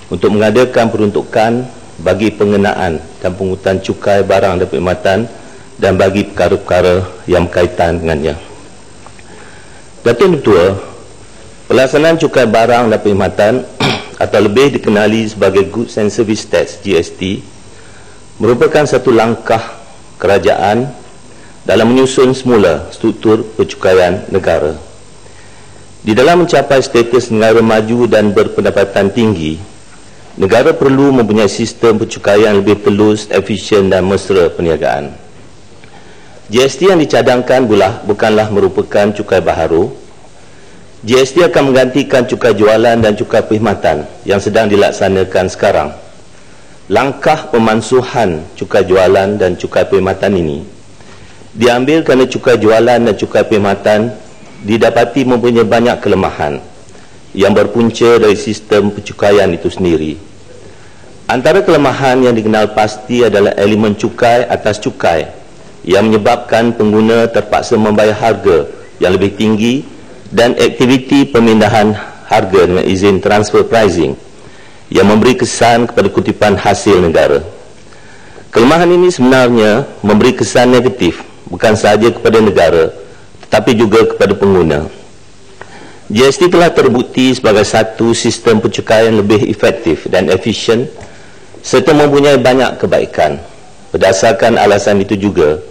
untuk mengadakan peruntukan bagi pengenaan dan pungutan cukai barang dan perkhidmatan dan bagi perkara-perkara yang berkaitan dengannya. Datuk Ketua, pelaksanaan cukai barang dan perkhidmatan atau lebih dikenali sebagai Goods and Service Tax GST merupakan satu langkah kerajaan dalam menyusun semula struktur percukaian negara. Di dalam mencapai status negara maju dan berpendapatan tinggi, negara perlu mempunyai sistem percukaian lebih telus, efisien dan mesra perniagaan. GST yang dicadangkan bukanlah merupakan cukai baharu. GST akan menggantikan cukai jualan dan cukai perkhidmatan yang sedang dilaksanakan sekarang. Langkah pemansuhan cukai jualan dan cukai perkhidmatan ini diambil kerana cukai jualan dan cukai perkhidmatan didapati mempunyai banyak kelemahan yang berpunca dari sistem percukaian itu sendiri. Antara kelemahan yang dikenal pasti adalah elemen cukai atas cukai yang menyebabkan pengguna terpaksa membayar harga yang lebih tinggi dan aktiviti pemindahan harga dengan izin transfer pricing yang memberi kesan kepada kutipan hasil negara. Kelemahan ini sebenarnya memberi kesan negatif bukan sahaja kepada negara tetapi juga kepada pengguna. GST telah terbukti sebagai satu sistem percukaian lebih efektif dan efisien serta mempunyai banyak kebaikan. Berdasarkan alasan itu juga,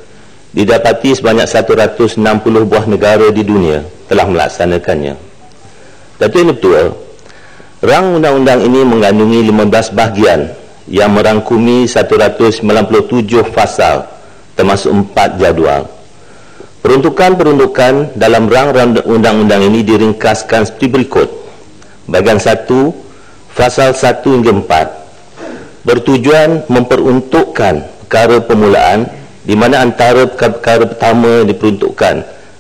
didapati sebanyak 160 buah negara di dunia telah melaksanakannya. Datuk Ketua, rang undang-undang ini mengandungi 15 bahagian yang merangkumi 197 fasal termasuk 4 jadual. Peruntukan dalam rang undang-undang ini diringkaskan seperti berikut. Bahagian 1, Fasal 1 hingga 4 bertujuan memperuntukkan perkara permulaan di mana antara perkara pertama yang diperuntukkan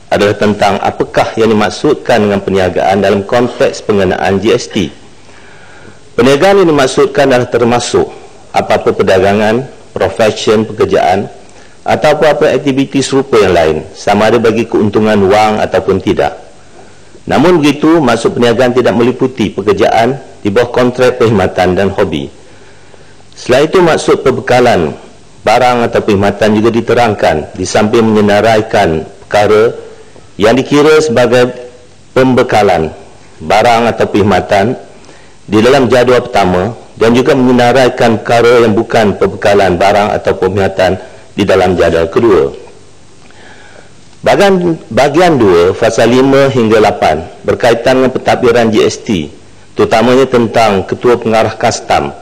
adalah tentang apakah yang dimaksudkan dengan perniagaan dalam konteks pengenaan GST. Perniagaan yang dimaksudkan adalah termasuk apa-apa perdagangan, profesion, pekerjaan atau apa-apa aktiviti serupa yang lain, sama ada bagi keuntungan wang ataupun tidak. Namun begitu, maksud perniagaan tidak meliputi pekerjaan di bawah kontrak perkhidmatan dan hobi. Selain itu, maksud perbekalan barang atau perkhidmatan juga diterangkan di samping menyenaraikan perkara yang dikira sebagai pembekalan barang atau perkhidmatan di dalam jadual pertama dan juga menyenaraikan perkara yang bukan perbekalan barang atau perkhidmatan di dalam jadual kedua. Bahagian 2, Fasal 5 hingga 8 berkaitan dengan pentadbiran GST, terutamanya tentang Ketua Pengarah Kastam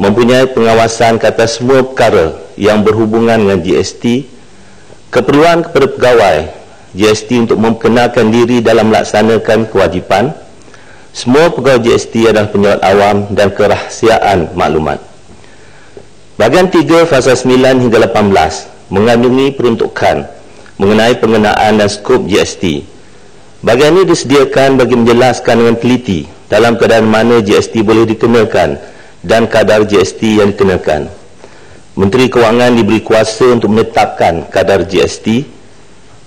mempunyai pengawasan ke atas semua perkara yang berhubungan dengan GST, keperluan kepada pegawai GST untuk memperkenalkan diri dalam melaksanakan kewajipan. Semua pegawai GST adalah penjawat awam dan kerahsiaan maklumat. Bahagian 3, Fasal 9 hingga 18 mengandungi peruntukan mengenai pengenaan dan skop GST. Bahagian ini disediakan bagi menjelaskan dengan teliti dalam keadaan mana GST boleh dikenakan dan kadar GST yang dikenakan. Menteri Kewangan diberi kuasa untuk menetapkan kadar GST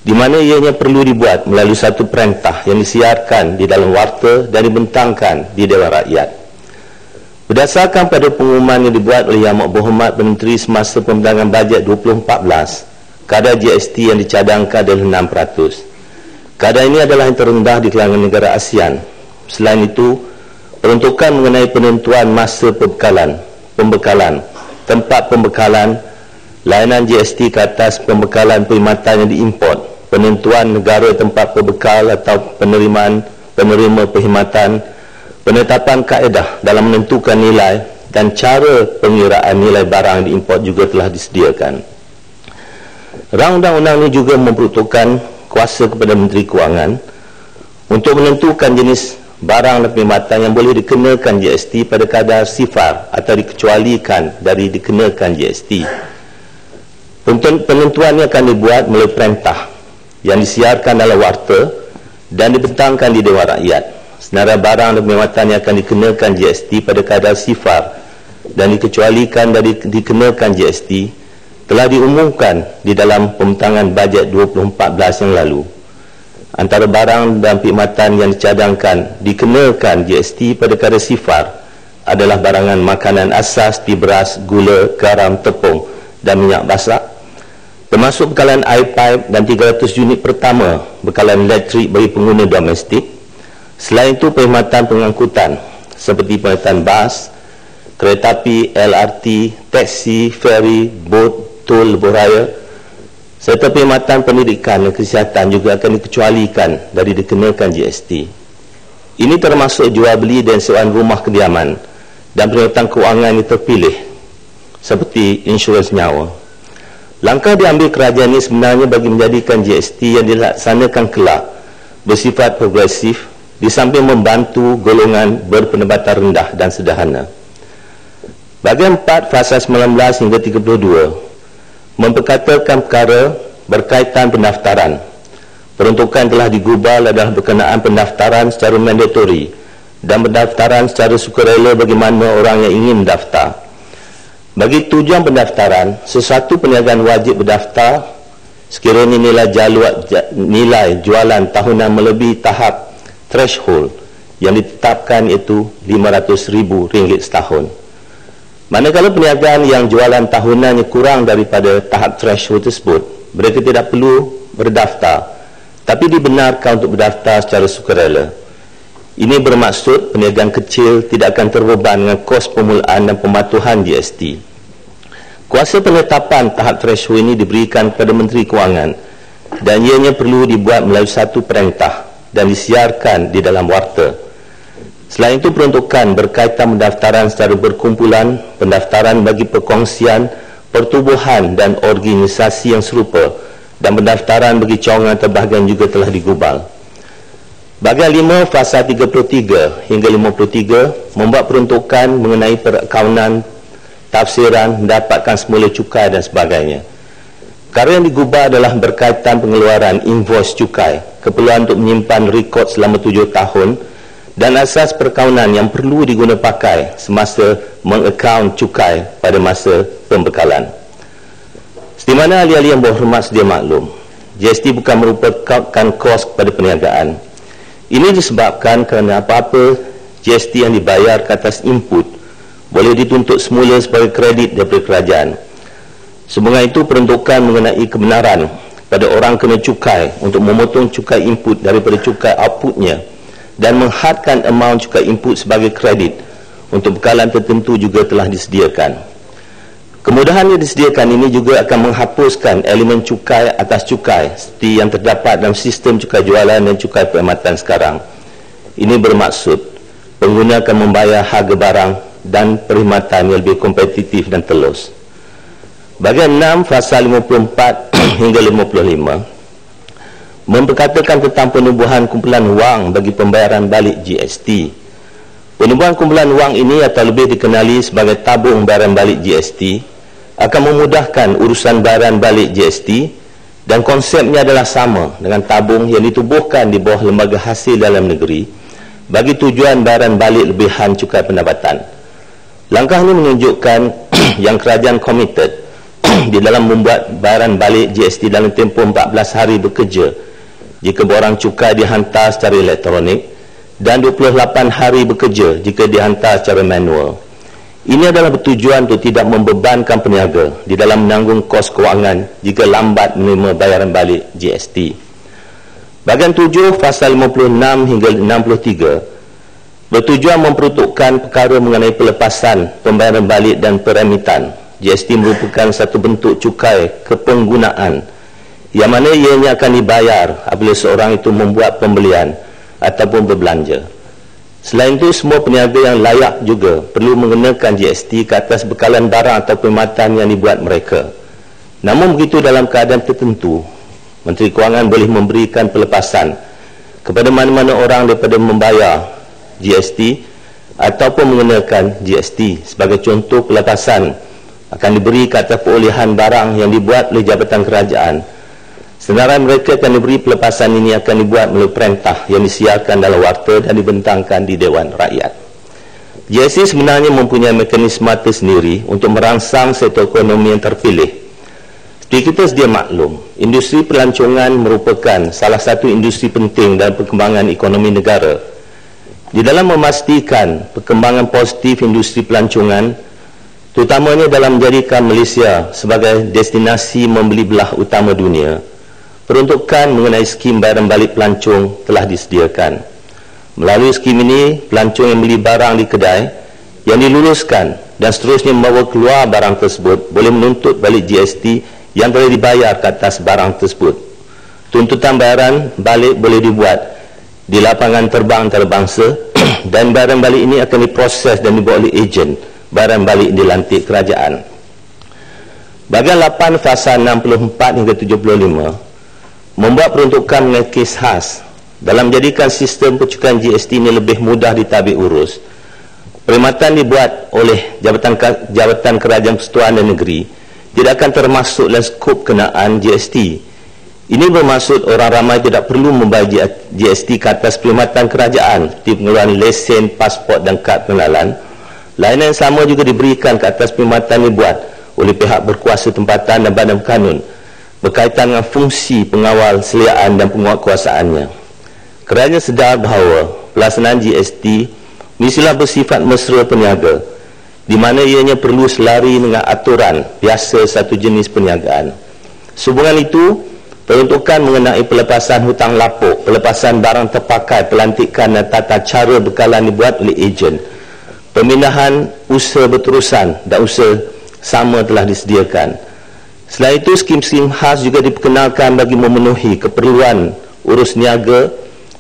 di mana ianya perlu dibuat melalui satu perintah yang disiarkan di dalam warta dan dibentangkan di Dewan Rakyat. Berdasarkan pada pengumuman yang dibuat oleh Yang Amat Berhormat Menteri semasa pembentangan bajet 2014, kadar GST yang dicadangkan adalah 6%. Kadar ini adalah yang terendah di kalangan negara ASEAN. Selain itu, peruntukan mengenai penentuan masa pembekalan, tempat pembekalan, layanan GST ke atas pembekalan perkhidmatan yang diimport, penentuan negara tempat pembekal atau penerima perkhidmatan, penetapan kaedah dalam menentukan nilai dan cara pengiraan nilai barang diimport juga telah disediakan. Rang undang-undang ini juga memperuntukkan kuasa kepada Menteri Kewangan untuk menentukan jenis barang dan perkhidmatan yang boleh dikenakan GST pada kadar sifar atau dikecualikan dari dikenakan GST. Penentuan ini akan dibuat melalui perintah yang disiarkan dalam warta dan dibentangkan di Dewan Rakyat. Senara barang dan perkhidmatan yang akan dikenakan GST pada kadar sifar dan dikecualikan dari dikenakan GST telah diumumkan di dalam pembentangan bajet 2014 yang lalu. Antara barang dan perkhidmatan yang dicadangkan dikenakan GST pada kadar sifar adalah barangan makanan asas seperti beras, gula, garam, tepung dan minyak basah, termasuk bekalan air pipe dan 300 unit pertama bekalan elektrik bagi pengguna domestik. Selain itu, perkhidmatan pengangkutan seperti perkhidmatan bas, kereta api, LRT, taksi, feri, bot, tol, lebuh raya, serta perkhidmatan pendidikan dan kesihatan juga akan dikecualikan dari dikenakan GST. Ini termasuk jual beli dan sewaan rumah kediaman dan perkhidmatan kewangan yang terpilih seperti insurans nyawa. Langkah diambil kerajaan ini sebenarnya bagi menjadikan GST yang dilaksanakan kelak bersifat progresif di samping membantu golongan berpendapatan rendah dan sederhana. Bahagian 4 fasa 19 hingga 32 memperkatakan perkara berkaitan pendaftaran. Peruntukan telah digubal adalah berkenaan pendaftaran secara mandatori dan pendaftaran secara sukarela bagi mana orang yang ingin mendaftar. Bagi tujuan pendaftaran, sesuatu perniagaan wajib berdaftar sekiranya nilai jualan tahunan melebihi tahap threshold yang ditetapkan, iaitu RM500,000 setahun. Manakala perniagaan yang jualan tahunannya kurang daripada tahap threshold tersebut, mereka tidak perlu berdaftar, tapi dibenarkan untuk berdaftar secara sukarela. Ini bermaksud perniagaan kecil tidak akan terbeban dengan kos permulaan dan pematuhan GST. Kuasa penetapan tahap threshold ini diberikan kepada Menteri Kewangan dan ianya perlu dibuat melalui satu perintah dan disiarkan di dalam warta. Selain itu, peruntukan berkaitan pendaftaran secara berkumpulan, pendaftaran bagi perkongsian, pertubuhan dan organisasi yang serupa, dan pendaftaran bagi cawangan terbahagian juga telah digubal. Bahagian 5 fasa 33 hingga 53 membuat peruntukan mengenai perakaunan, tafsiran, mendapatkan semula cukai dan sebagainya. Perkara yang digubal adalah berkaitan pengeluaran invoice cukai, keperluan untuk menyimpan rekod selama 7 tahun, dan asas perkaunan yang perlu diguna pakai semasa mengakaun cukai pada masa pembekalan. Seperti mana ahli-ahli yang berhormat sedia maklum, GST bukan merupakan kos kepada perniagaan. Ini disebabkan kerana apa-apa GST yang dibayar ke atas input boleh dituntut semula sebagai kredit daripada kerajaan. Sebagai itu, peruntukan mengenai kebenaran pada orang kena cukai untuk memotong cukai input daripada cukai outputnya dan menghadkan amount cukai input sebagai kredit untuk bekalan tertentu juga telah disediakan. Kemudahan yang disediakan ini juga akan menghapuskan elemen cukai atas cukai seperti yang terdapat dalam sistem cukai jualan dan cukai perkhidmatan sekarang. Ini bermaksud pengguna akan membayar harga barang dan perkhidmatan yang lebih kompetitif dan telus. Bahagian 6 fasa 54 hingga 55 memperkatakan tentang penubuhan kumpulan wang bagi pembayaran balik GST. Penubuhan kumpulan wang ini atau lebih dikenali sebagai tabung bayaran balik GST akan memudahkan urusan bayaran balik GST dan konsepnya adalah sama dengan tabung yang ditubuhkan di bawah lembaga hasil dalam negeri bagi tujuan bayaran balik lebihan cukai pendapatan. Langkah ini menunjukkan yang kerajaan komited di dalam membuat bayaran balik GST dalam tempoh 14 hari bekerja jika borang cukai dihantar secara elektronik dan 28 hari bekerja jika dihantar secara manual. Ini adalah bertujuan untuk tidak membebankan peniaga di dalam menanggung kos kewangan jika lambat menerima bayaran balik GST. Bahagian 7 fasa 56 hingga 63 bertujuan memperuntukkan perkara mengenai pelepasan pembayaran balik dan peremitan. GST merupakan satu bentuk cukai kepenggunaan yang mana ianya akan dibayar apabila seorang itu membuat pembelian ataupun berbelanja. Selain itu, semua peniaga yang layak juga perlu mengenakan GST ke atas bekalan barang atau perkhidmatan yang dibuat mereka. Namun begitu, dalam keadaan tertentu, Menteri Kewangan boleh memberikan pelepasan kepada mana-mana orang daripada membayar GST ataupun mengenakan GST. Sebagai contoh, pelepasan akan diberi ke atas perolehan barang yang dibuat oleh Jabatan Kerajaan. Senarai mereka akan diberi pelepasan ini akan dibuat melalui perintah yang disiarkan dalam warta dan dibentangkan di Dewan Rakyat. GST sebenarnya mempunyai mekanisme tersendiri untuk merangsang sektor ekonomi yang terpilih. Seperti kita sedia maklum, industri pelancongan merupakan salah satu industri penting dalam perkembangan ekonomi negara. Di dalam memastikan perkembangan positif industri pelancongan, terutamanya dalam menjadikan Malaysia sebagai destinasi membeli belah utama dunia, peruntukan mengenai skim bayaran balik pelancong telah disediakan. Melalui skim ini, pelancong yang beli barang di kedai yang diluluskan dan seterusnya membawa keluar barang tersebut boleh menuntut balik GST yang telah dibayar ke atas barang tersebut. Tuntutan bayaran balik boleh dibuat di lapangan terbang antarabangsa dan bayaran balik ini akan diproses dan dibuat oleh ejen bayaran balik dilantik kerajaan. Bahagian 8 fasa 64 hingga 75 membuat peruntukan mengenai kes khas dalam menjadikan sistem pencukai GST ini lebih mudah ditadbir urus. Perkhidmatan dibuat oleh Jabatan Kerajaan Persekutuan dan Negeri tidak akan termasuk dalam skop kenaan GST. Ini bermaksud orang ramai tidak perlu membayar GST ke atas perkhidmatan kerajaan seperti pengeluaran lesen, pasport dan kad pengenalan. Layanan yang sama juga diberikan ke atas perkhidmatan dibuat oleh pihak berkuasa tempatan dan badan kanun berkaitan dengan fungsi pengawal seliaan dan penguatkuasaannya. Kerana sedar bahawa pelaksanaan GST mestilah bersifat mesra peniaga, di mana ianya perlu selari dengan aturan biasa satu jenis perniagaan. Sehubungan itu, peruntukan mengenai pelepasan hutang lapuk, pelepasan barang terpakai, pelantikan dan tata cara bekalan dibuat oleh ejen. Pemindahan usaha berterusan dan usaha sama telah disediakan. Selain itu, skim-skim khas juga diperkenalkan bagi memenuhi keperluan urus niaga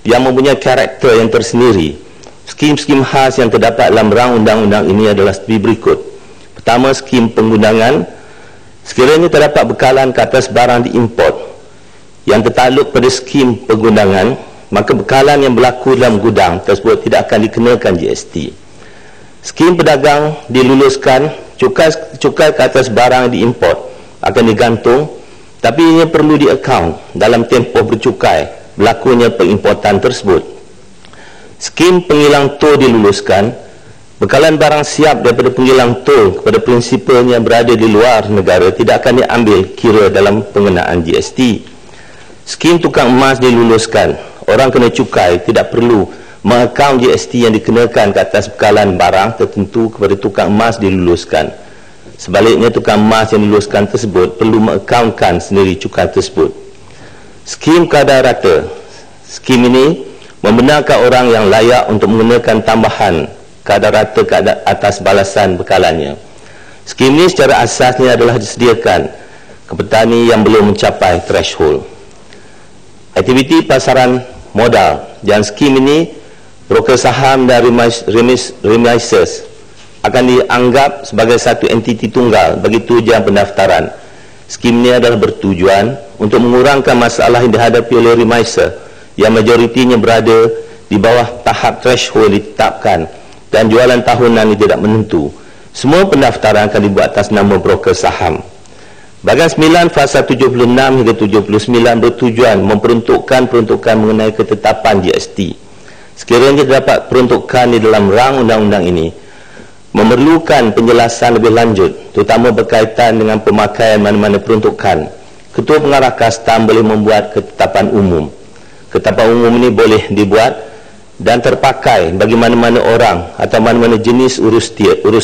yang mempunyai karakter yang tersendiri. Skim-skim khas yang terdapat dalam rang undang-undang ini adalah seperti berikut. Pertama, skim penggundangan. Sekiranya terdapat bekalan ke atas barang diimport yang tertakluk pada skim penggundangan, maka bekalan yang berlaku dalam gudang tersebut tidak akan dikenakan GST. Skim pedagang diluluskan, cukai ke atas barang diimport akan digantung, tapi ianya perlu di-account dalam tempoh bercukai berlakunya pengimportan tersebut. Skim penghilang tol diluluskan, bekalan barang siap daripada penghilang tol kepada prinsipalnya berada di luar negara tidak akan diambil kira dalam pengenaan GST. Skim tukang emas diluluskan, orang kena cukai tidak perlu mengakaun GST yang dikenakan ke atas bekalan barang tertentu kepada tukang emas diluluskan. Sebaliknya, tukang emas yang diluluskan tersebut perlu mengakaunkan sendiri cukai tersebut. Skim kadar rata. Skim ini membenarkan orang yang layak untuk mengenakan tambahan kadar rata ke atas balasan bekalannya. Skim ini secara asasnya adalah disediakan ke petani yang belum mencapai threshold. Aktiviti pasaran modal dan skim ini, broker saham dan remisers akan dianggap sebagai satu entiti tunggal bagi tujuan pendaftaran. Skim ini adalah bertujuan untuk mengurangkan masalah yang dihadapi oleh remiser yang majoritinya berada di bawah tahap threshold ditetapkan dan jualan tahunan ini tidak menentu. Semua pendaftaran akan dibuat atas nama broker saham. Bahagian 9 fasa 76 hingga 79 bertujuan memperuntukkan peruntukan mengenai ketetapan GST. Sekiranya terdapat peruntukan di dalam rang undang-undang ini memerlukan penjelasan lebih lanjut, terutama berkaitan dengan pemakaian mana-mana peruntukan, Ketua Pengarah Kastam boleh membuat ketetapan umum. Ketetapan umum ini boleh dibuat dan terpakai bagi mana-mana orang atau mana-mana jenis urus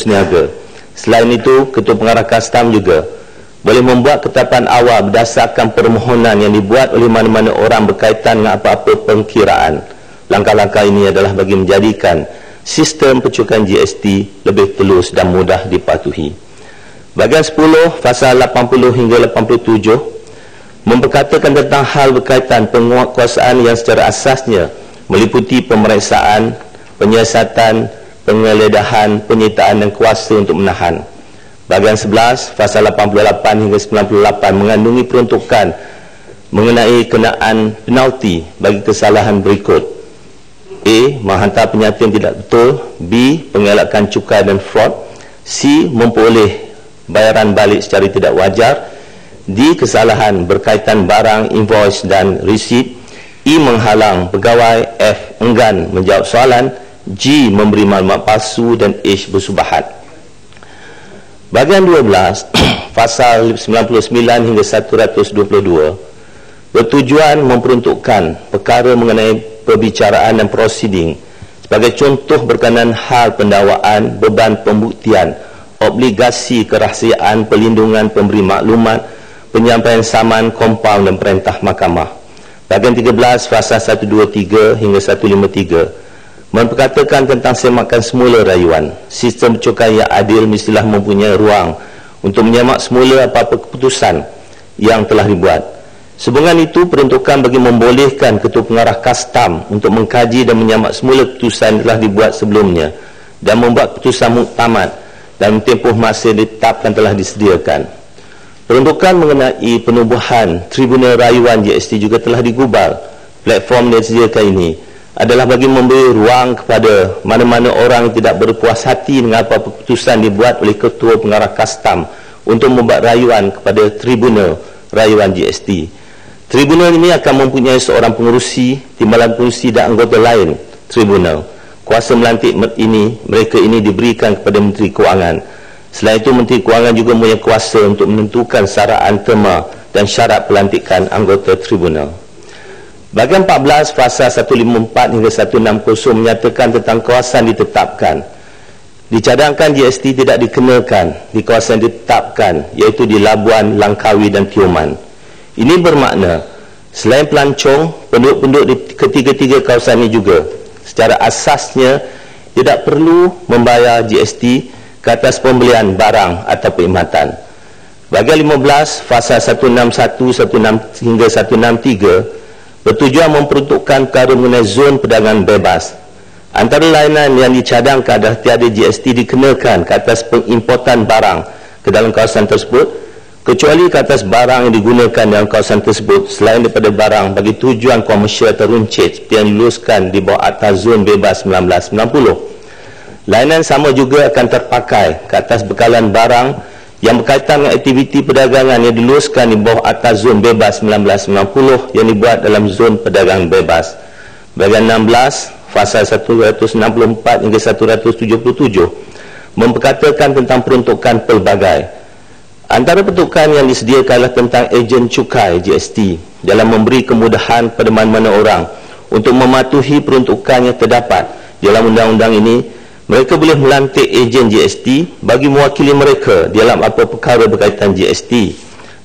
niaga. Selain itu, Ketua Pengarah Kastam juga boleh membuat ketetapan awal berdasarkan permohonan yang dibuat oleh mana-mana orang berkaitan dengan apa-apa pengkiraan. Langkah-langkah ini adalah bagi menjadikan sistem pencukai GST lebih telus dan mudah dipatuhi. Bahagian 10 fasa 80 hingga 87 memperkatakan tentang hal berkaitan penguatkuasaan yang secara asasnya meliputi pemeriksaan, penyiasatan, penggeledahan, penyitaan dan kuasa untuk menahan. Bahagian 11 fasa 88 hingga 98 mengandungi peruntukan mengenai kenaan penalti bagi kesalahan berikut. A. Menghantar penyata yang tidak betul. B. Pengelakkan cukai dan fraud. C. Memperoleh bayaran balik secara tidak wajar. D. Kesalahan berkaitan barang, invoice dan resit. E. Menghalang pegawai. F. Enggan menjawab soalan. G. Memberi maklumat palsu dan H. Bersubahat. Bahagian 12 pasal 99 hingga 122 bertujuan memperuntukkan perkara mengenai perbicaraan dan prosiding sebagai contoh berkenaan hal pendakwaan, beban pembuktian, obligasi kerahsiaan, perlindungan pemberi maklumat, penyampaian saman, kompaun dan perintah mahkamah. Bahagian 13 pasal 123 hingga 153 memperkatakan tentang semakan semula rayuan. Sistem cukai yang adil mestilah mempunyai ruang untuk menyemak semula apa-apa keputusan yang telah dibuat. Sehubungan itu, peruntukan bagi membolehkan Ketua Pengarah Kastam untuk mengkaji dan menyemak semula keputusan yang telah dibuat sebelumnya dan membuat keputusan muktamad dan tempoh masa ditetapkan telah disediakan. Peruntukan mengenai penubuhan Tribunal Rayuan GST juga telah digubal. Platform yang disediakan ini adalah bagi memberi ruang kepada mana-mana orang yang tidak berpuas hati dengan apa keputusan dibuat oleh Ketua Pengarah Kastam untuk membuat rayuan kepada Tribunal Rayuan GST. Tribunal ini akan mempunyai seorang pengerusi, timbalan pengerusi dan anggota lain Tribunal. Kuasa melantik mereka ini diberikan kepada Menteri Kewangan. Selain itu, Menteri Kewangan juga mempunyai kuasa untuk menentukan saraan tema dan syarat pelantikan anggota Tribunal. Bahagian 14 pasal 154 hingga 160 menyatakan tentang kawasan ditetapkan. Dicadangkan GST tidak dikenakan di kawasan ditetapkan, iaitu di Labuan, Langkawi dan Tioman. Ini bermakna selain pelancong, penduduk-penduduk di ketiga-tiga kawasan ini juga secara asasnya tidak perlu membayar GST ke atas pembelian barang atau perkhidmatan. Bahagian 15 pasal 161 hingga 163 bertujuan memperuntukkan perkara mengenai zon perdagangan bebas. Antara lainan yang dicadangkan adalah tiada GST dikenakan ke atas pengimportan barang ke dalam kawasan tersebut, kecuali ke atas barang yang digunakan dalam kawasan tersebut selain daripada barang bagi tujuan komersial teruncit seperti yang diluluskan di bawah Akta Zon Bebas 1990. Lainan sama juga akan terpakai ke atas bekalan barang yang berkaitan dengan aktiviti perdagangan yang diluluskan di bawah Akta Zon Bebas 1990 yang dibuat dalam zon perdagangan bebas. Bahagian 16 pasal 164 hingga 177 memperkatakan tentang peruntukan pelbagai. Antara peruntukan yang disediakan adalah tentang ejen cukai GST dalam memberi kemudahan kepada mana-mana orang untuk mematuhi peruntukan yang terdapat dalam undang-undang ini. Mereka boleh melantik ejen GST bagi mewakili mereka dalam apa perkara berkaitan GST.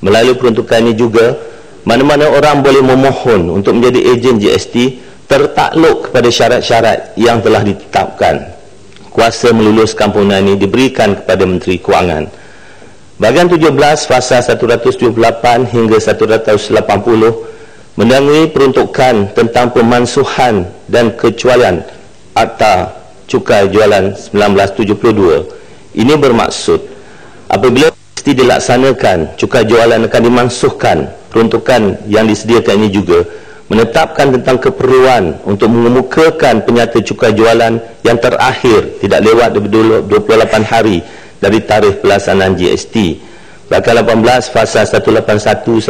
Melalui peruntukan ini juga, mana-mana orang boleh memohon untuk menjadi ejen GST tertakluk kepada syarat-syarat yang telah ditetapkan. Kuasa meluluskan permohonan ini diberikan kepada Menteri Kewangan. Bahagian 17 pasal 178 hingga 180 mendangui peruntukan tentang pemansuhan dan kecualian Akta Cukai Jualan 1972. Ini bermaksud apabila mesti dilaksanakan, cukai jualan akan dimansuhkan. Peruntukan yang disediakan ini juga menetapkan tentang keperluan untuk mengemukakan penyata cukai jualan yang terakhir tidak lewat 28 hari dari tarikh pelaksanaan GST. Bahagian 18 pasal 181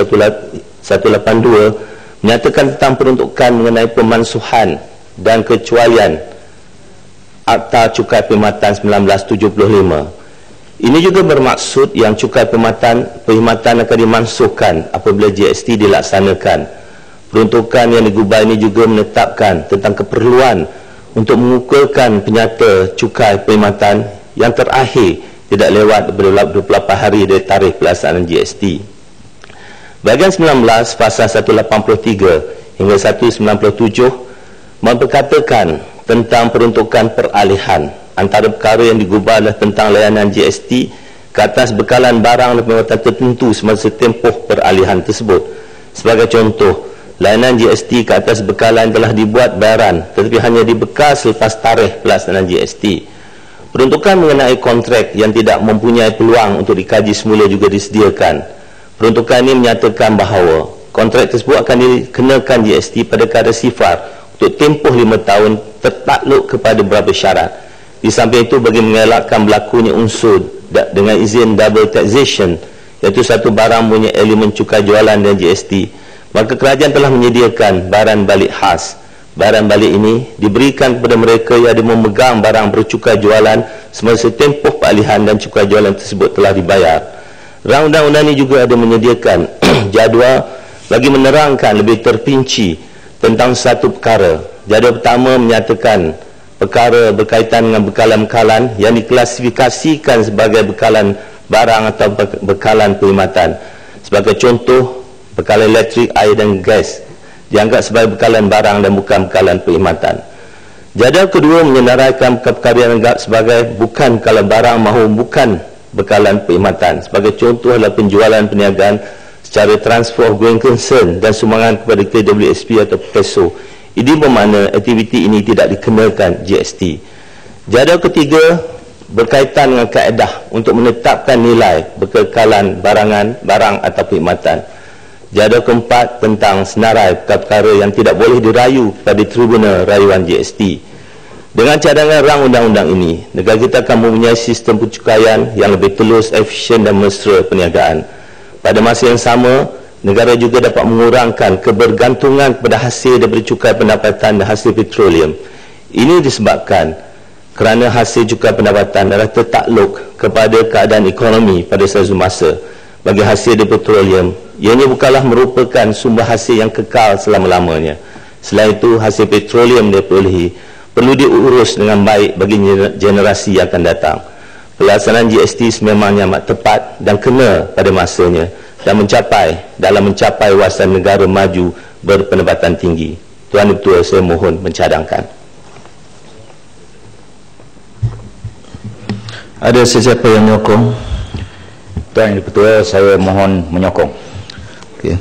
182 menyatakan tentang peruntukan mengenai pemansuhan dan kecualian Akta Cukai Perkhidmatan 1975. Ini juga bermaksud yang cukai perkhidmatan akan dimansuhkan apabila GST dilaksanakan. Peruntukan yang digubal ini juga menetapkan tentang keperluan untuk mengukuhkan penyata cukai perkhidmatan yang terakhir tidak lewat 28 hari dari tarikh pelaksanaan GST. Bahagian 19 pasal 183 hingga 197 memperkatakan tentang peruntukan peralihan. Antara perkara yang digubal adalah tentang layanan GST ke atas bekalan barang dan perkhidmatan tertentu semasa tempoh peralihan tersebut. Sebagai contoh, layanan GST ke atas bekalan telah dibuat bayaran tetapi hanya dibekal selepas tarikh pelaksanaan GST. Peruntukan mengenai kontrak yang tidak mempunyai peluang untuk dikaji semula juga disediakan. Peruntukan ini menyatakan bahawa kontrak tersebut akan dikenakan GST pada kadar sifar untuk tempoh 5 tahun tertakluk kepada beberapa syarat. Di samping itu, bagi mengelakkan berlakunya unsur dengan izin double taxation, iaitu satu barang punya elemen cukai jualan dan GST, maka kerajaan telah menyediakan baran balik khas. Baran balik ini diberikan kepada mereka yang ada memegang barang bercukai jualan semasa tempoh peralihan dan cukai jualan tersebut telah dibayar. Rang undang-undang ini juga ada menyediakan jadual bagi menerangkan lebih terperinci tentang satu perkara. Jadual pertama menyatakan perkara berkaitan dengan bekalan-bekalan yang diklasifikasikan sebagai bekalan barang atau bekalan perkhidmatan. Sebagai contoh, bekalan elektrik, air dan gas dianggap sebagai bekalan barang dan bukan bekalan perkhidmatan. Jadual kedua menyenaraikan perkara yang dianggap sebagai bukan bekalan barang maupun bukan bekalan perkhidmatan. Sebagai contoh adalah penjualan perniagaan secara transfer of going concern dan sumbangan kepada KWSP atau PESO. Ini bermakna aktiviti ini tidak dikenakan GST. Jadual ketiga berkaitan dengan kaedah untuk menetapkan nilai bekalan barang atau perkhidmatan. Jadual keempat tentang senarai perkara yang tidak boleh dirayu pada tribunal rayuan GST. Dengan cadangan rang undang-undang ini, negara kita akan mempunyai sistem pencukaian yang lebih telus, efisien dan mesra perniagaan. Pada masa yang sama, negara juga dapat mengurangkan kebergantungan kepada hasil daripada cukai pendapatan dan hasil petroleum. Ini disebabkan kerana hasil cukai pendapatan adalah tertakluk kepada keadaan ekonomi pada suatu masa. Bagi hasil dari petroleum, ianya bukanlah merupakan sumber hasil yang kekal selama-lamanya. Selain itu, hasil petroleum diperolehi perlu diurus dengan baik bagi generasi yang akan datang. Pelaksanaan GST sememangnya amat tepat dan kena pada masanya dan dalam mencapai wawasan negara maju berpendapatan tinggi. Tuan Ketua, saya mohon mencadangkan. Ada sesiapa yang menyokong? Tuan Ketua, saya mohon menyokong. Okey.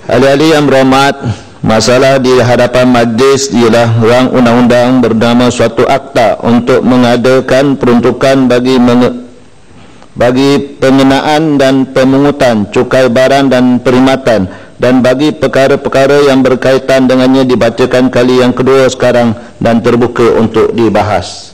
Ahli-ahli yang berhormat, masalah di hadapan majlis ialah rang undang-undang bernama suatu akta untuk mengadakan peruntukan bagi pengenaan dan pemungutan cukai barang dan perkhidmatan dan bagi perkara-perkara yang berkaitan dengannya dibacakan kali yang kedua sekarang dan terbuka untuk dibahas.